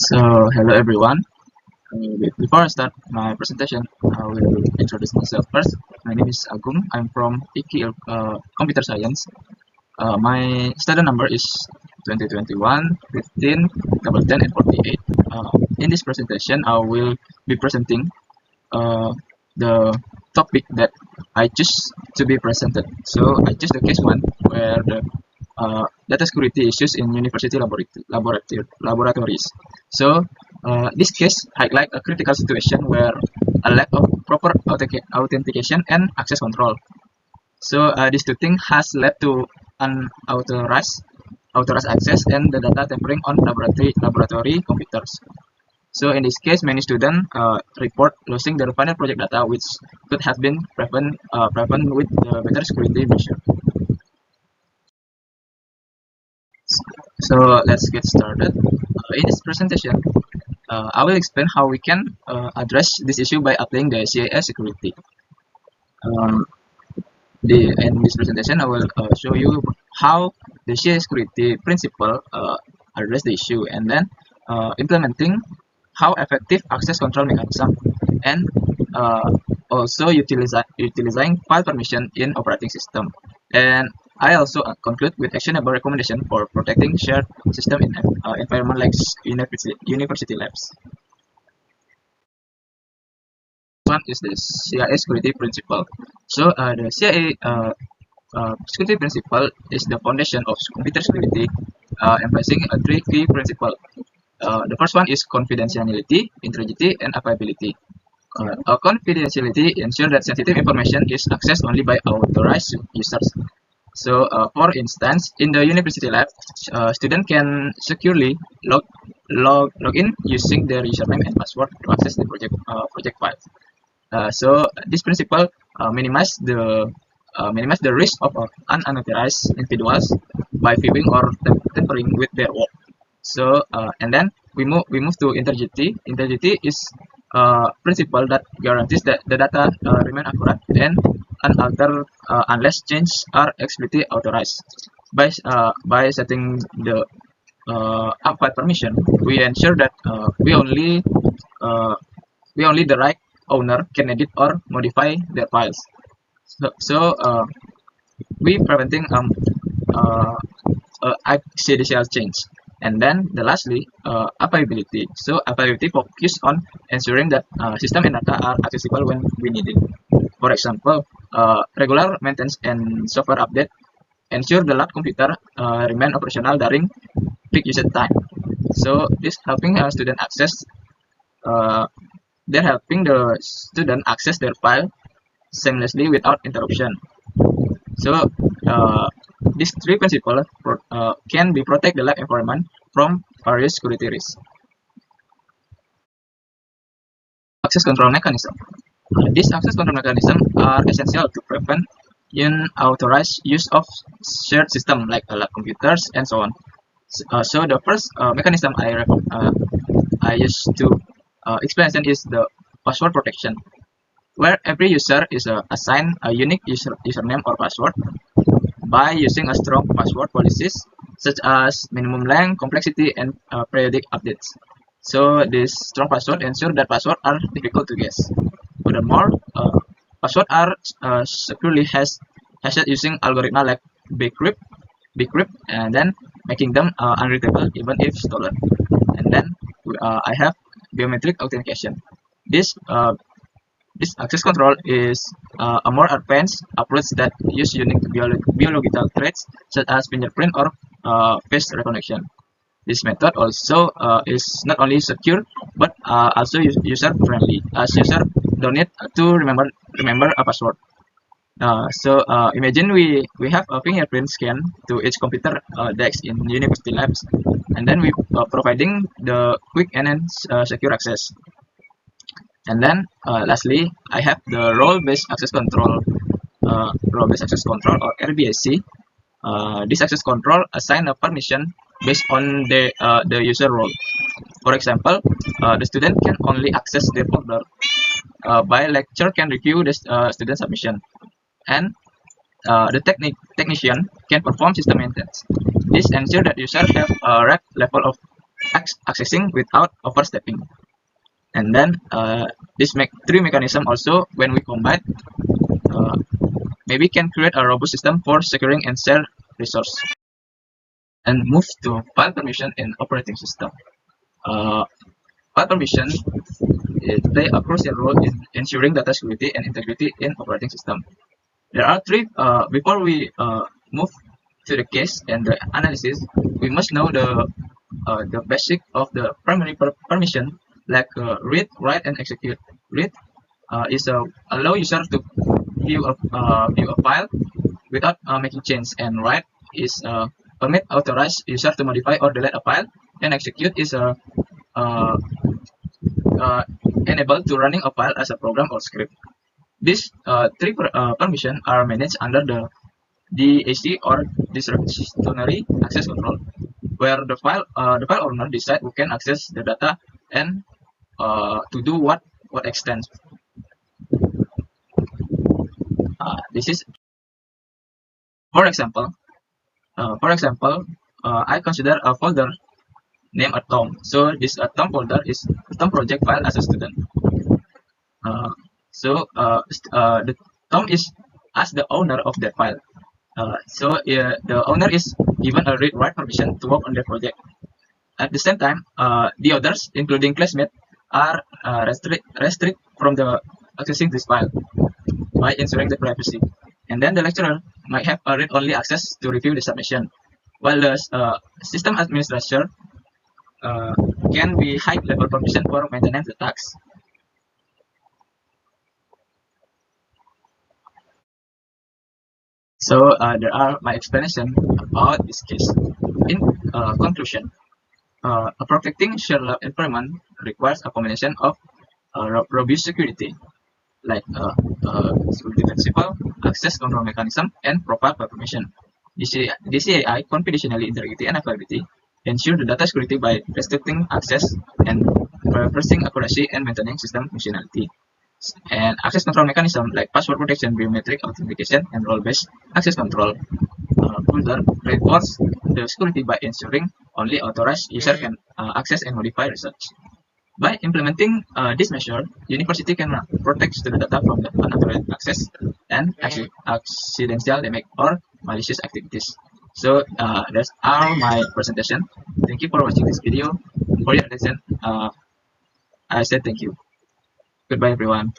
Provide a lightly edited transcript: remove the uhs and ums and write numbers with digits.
Hello everyone. Before I start my presentation, I will introduce myself first. My name is Agung. I'm from IKI Computer Science. My student number is 2021 15 10 and 48. In this presentation, I will be presenting uh, the topic that I choose to be presented. So I choose the case one where the data security issues in university laboratories. So this case highlight a critical situation where a lack of proper authentication and access control. So these two things has led to unauthorized authorized access and the data tampering on laboratory computers. So in this case, many students report losing their final project data, which could have been prevented with the better security measure. So let's get started. In this presentation, I will explain how we can address this issue by applying the CIS security. Um, in this presentation, I will show you how the CIS security principle address the issue, and then implementing how effective access control mechanism, and uh, also utilizing file permission in operating system. And I also conclude with actionable recommendation for protecting shared system in environment like university labs. One is the CIA security principle. So the CIA security principle is the foundation of computer security, emphasizing three key principles. The first one is confidentiality, integrity, and availability. Confidentiality ensures that sensitive information is accessed only by authorized users. So, for instance, in the university lab, student can securely log in using their username and password to access the project files. So, this principle minimize the risk of unauthorized individuals by viewing or tampering with their work. So and then we move to integrity. Integrity is a principle that guarantees that the data remain accurate and unaltered unless changes are explicitly authorized. By setting the upfile permission, we ensure that uh, we only the right owner can edit or modify their files. So we preventing uh, accidental change. And then the lastly, availability. So availability focus on ensuring that system and data are accessible when we need it. For example, regular maintenance and software update ensure the lab computer remain operational during peak usage time. So this helping student access. Uh, they're helping the student access their file seamlessly without interruption. So these three principles can be protect the lab environment from various security risks. Access control mechanism. These access control mechanisms are essential to prevent unauthorized use of shared system like lab computers and so on. So the first mechanism I use to explain is the password protection, where every user is assigned a unique username or password by using a strong password policies such as minimum length, complexity, and periodic updates. So this strong password ensure that passwords are difficult to guess. Furthermore, passwords are securely hashed using algorithm like bcrypt, and then making them unreadable even if stolen. And then I have biometric authentication. This this access control is a more advanced approach that use unique biological traits such as fingerprint or face recognition. This method also is not only secure but also user friendly, as user don't need to remember a password. Imagine we have a fingerprint scan to each computer desk in university labs, and then we providing the quick and secure access. And then lastly, I have the role-based access control or RBAC. This access control assign a permission based on the user role. For example, the student can only access their folder, by lecturer can review the student submission, and the technician can perform system maintenance. This ensures that users have a right level of accessing without overstepping. And then this three mechanism also, when we combine, uh, maybe can create a robust system for securing and share resource. And move to file permission in operating system. Uh, File permission play a crucial role in ensuring data security and integrity in operating system. There are three. Before we move to the case and the analysis, we must know the basic of the primary permission, like read, write, and execute. Read is allow user to view a file without making change, and write is permit authorized user to modify or delete a file, and execute is uh, enable to running a file as a program or script. These three permissions are managed under the DAC or discretionary access control, where the file owner decide who can access the data and to do what extent. This is for example. I consider a folder named Atom. So this Atom folder is Atom project file as a student. Uh, the Tom is as the owner of that file. The owner is given a read-write permission to work on the project. At the same time, the others, including classmates, are restrict from the accessing this file by ensuring the privacy. And then the lecturer might have a read-only access to review the submission, while the system administrator can be high-level permission for maintenance the tasks. So there are my explanation about this case. In conclusion, a protecting shared lab environment requires a combination of robust security, like security principle, access control mechanism, and proper permission. DCAI confidentiality, integrity, and availability ensure the data security by restricting access and reversing accuracy and maintaining system functionality. And access control mechanism like password protection, biometric authentication, and role-based access control further reinforce the security by ensuring only authorized user can access and modify research. By implementing this measure, university can protect student data from the unauthorized access and accidental damage or malicious activities. So that's all my presentation. Thank you for watching this video. For your attention, I said thank you. Goodbye, everyone.